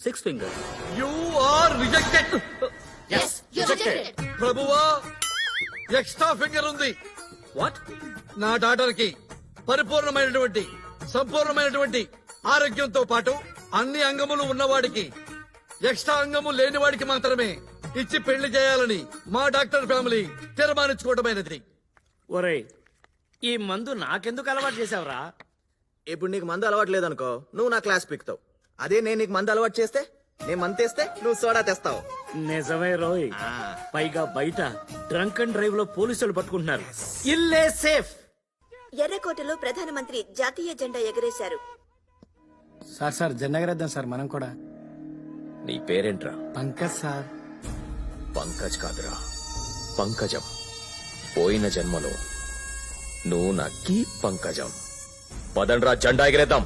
6 finger. You are rejected. ప్రభువా, extra finger ఉంది. What? నా డాటర్ కి పరిపూర్ణమైనటువంటి సంపూర్ణమైనటువంటి ఆరోగ్యంతో పాటు అన్ని అంగములు ఉన్నవాడికి ఎక్స్ట్రా అంగము లేని వాడికి మాత్రమే ఇచ్చి పెళ్లి చేయాలని మా డాక్టర్ ఫ్యామిలీ తీర్మానించుకోవడమైనది. ఒరేయ్, ఈ మందు నాకెందుకు అలవాటు చేసావురా? ఇప్పుడు నీకు మందు అలవాటు లేదనుకో, నువ్వు నా క్లాస్ పిక్తావు. అదే నేను నీకు మందు అలవాటు చేస్తే, నేను మందు తెస్తే నువ్వు సోడా తెస్తావు. నిజమే రోయ్. పైగా బయట డ్రంక్ అండ్ డ్రైవ్ లో పోలీసులు పట్టుకుంటున్నారు. ఇల్లే సేఫ్. ఎర్రకోటలో ప్రధానమంత్రి జాతీయ జెండా ఎగరేశారు. సార్ జెండా ఎగరేద్దాం సార్ మనం కూడా. నీ పేరేంట్రా? పంకజ్ సార్. పంకజ్ కాదురా, పంకజం. పోయిన జన్మలో నువ్వు నా కీ పంకజం. పదండ్రా, జెండా ఎగరేద్దాం.